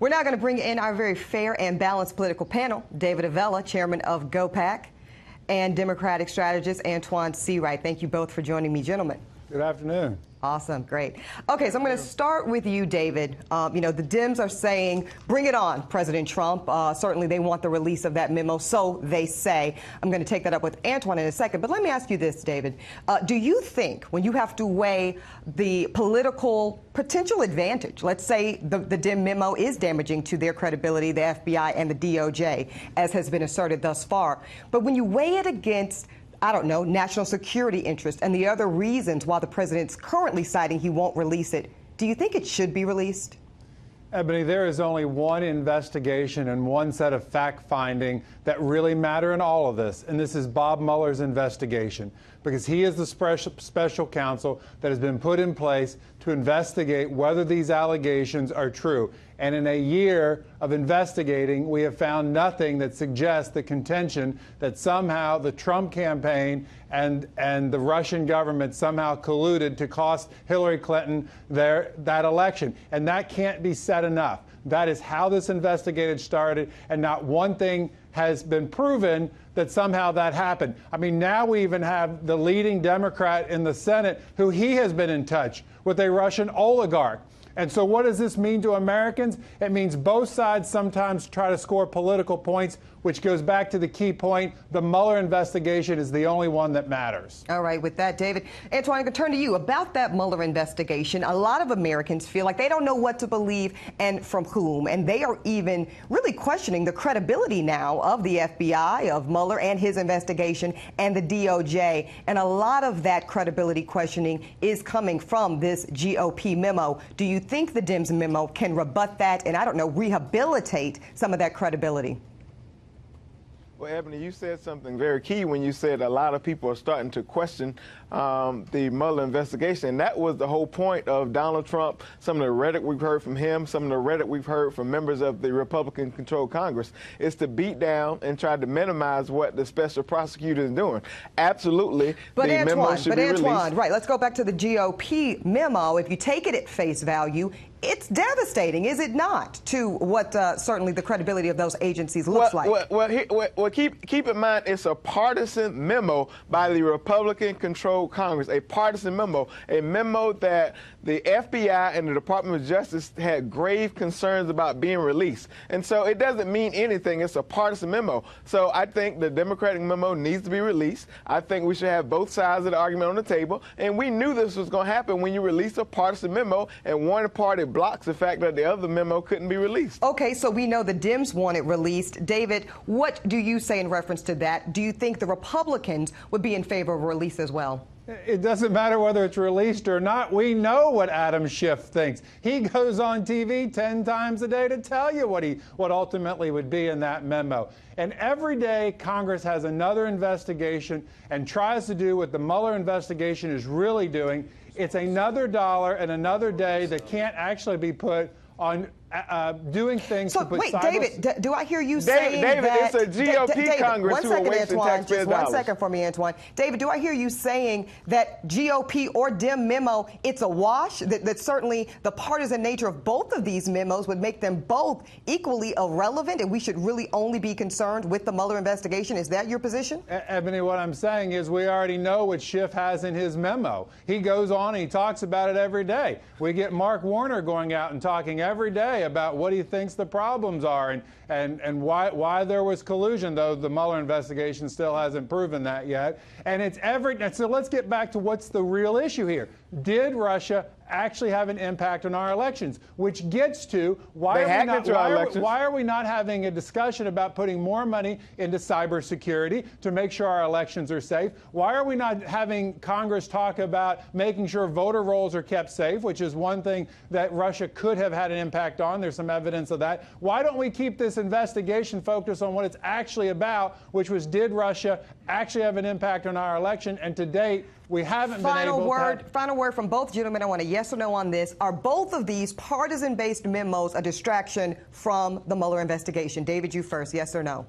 We're now going to bring in our very fair and balanced political panel. David Avella, chairman of GOPAC, and Democratic strategist Antoine Seawright. Thank you both for joining me, gentlemen. Good afternoon. Awesome. Great. Okay, so I'm going to start with you, David. The Dems are saying, bring it on, President Trump. Certainly they want the release of that memo, so they say. I'm going to take that up with Antoine in a second. But let me ask you this, David. Do you think when you have to weigh the political potential advantage, let's say the Dem memo is damaging to their credibility, the FBI and the DOJ, as has been asserted thus far, but when you weigh it against national security interest and the other reasons why the president's currently citing he won't release it, do you think it should be released? Ebony, there is only one investigation and one set of fact-finding that really matter in all of this, and this is Bob Mueller's investigation, because he is the special counsel that has been put in place to investigate whether these allegations are true. And in a year of investigating, we have found nothing that suggests the contention that somehow the Trump campaign and the Russian government somehow colluded to cost Hillary Clinton that election. And that can't be said enough. That is how this investigation started, and not one thing has been proven that somehow that happened. I mean, now we even have the leading Democrat in the Senate who he has been in touch with a Russian oligarch. And so what does this mean to Americans? It means both sides sometimes try to score political points, which goes back to the key point. The Mueller investigation is the only one that matters. All right, with that, David. Antoine, I'm going to turn to you. About that Mueller investigation, a lot of Americans feel like they don't know what to believe and from whom, and they are even really questioning the credibility now of the FBI, of Mueller and his investigation, and the DOJ. And a lot of that credibility questioning is coming from this GOP memo. Do you think the Dems memo can rebut that and, rehabilitate some of that credibility? Well, Ebony, you said something very key when you said a lot of people are starting to question the Mueller investigation. And that was the whole point of Donald Trump, some of the rhetoric we've heard from him, some of the rhetoric we've heard from members of the Republican-controlled Congress, is to beat down and try to minimize what the special prosecutor is doing. Absolutely, but the Antoine, memo should be released. Right, let's go back to the GOP memo. If you take it at face value, it's devastating, is it not, to what certainly the credibility of those agencies looks like? Well, keep in mind, it's a partisan memo by the Republican-controlled Congress, a partisan memo that the FBI and the Department of Justice had grave concerns about being released. And so it doesn't mean anything. It's a partisan memo. So I think the Democratic memo needs to be released. I think we should have both sides of the argument on the table. And we knew this was going to happen when you release a partisan memo and one party blocks the fact that the other memo couldn't be released. Okay, so we know the Dems want it released. David, what do you say in reference to that? Do you think the Republicans would be in favor of a release as well? It doesn't matter whether it's released or not. We know what Adam Schiff thinks. He goes on TV 10 times a day to tell you what ultimately would be in that memo. And every day Congress has another investigation and tries to do what the Mueller investigation is really doing. It's another dollar and another day that can't actually be put on doing things to put David, do I hear you saying that... David, it's a GOP Congress who are wasting taxpayer dollars. 1 second for me, Antoine. David, do I hear you saying that GOP or Dem memo, it's a wash? That certainly the partisan nature of both of these memos would make them both equally irrelevant, and we should really only be concerned with the Mueller investigation? Is that your position? Ebony, what I'm saying is we already know what Schiff has in his memo. He goes on and he talks about it every day. We get Mark Warner going out and talking every day about what he thinks the problems are and why there was collusion, though the Mueller investigation still hasn't proven that yet. And so let's get back to what's the real issue here. Did Russia actually have an impact on our elections? Which gets to why are we not having a discussion about putting more money into cybersecurity to make sure our elections are safe? Why are we not having Congress talk about making sure voter rolls are kept safe, which is one thing that Russia could have had an impact on? There's some evidence of that. Why don't we keep this investigation focused on what it's actually about, which was, did Russia actually have an impact on our election? And to date, we haven't been able to... Final word from both gentlemen. I want a yes or no on this. Are both of these partisan-based memos a distraction from the Mueller investigation? David, you first. Yes or no?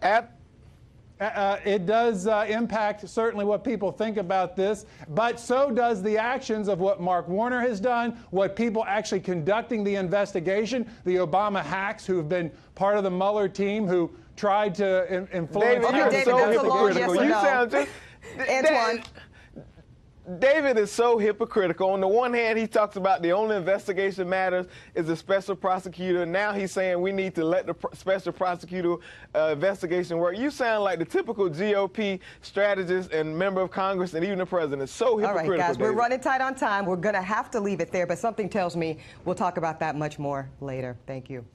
It does impact certainly what people think about this, but so does the actions of what Mark Warner has done, what people actually conducting the investigation, the Obama hacks who've been part of the Mueller team who tried to influence. David, you're David, so that's a long hypocritical. yes or You no. sound just Antoine. David is so hypocritical. On the one hand, he talks about the only investigation matters is the special prosecutor. Now he's saying we need to let the special prosecutor investigation work. You sound like the typical GOP strategist and member of Congress and even the president. So hypocritical. All right, guys, David. we're running tight on time. We're going to have to leave it there, but something tells me we'll talk about that much more later. Thank you.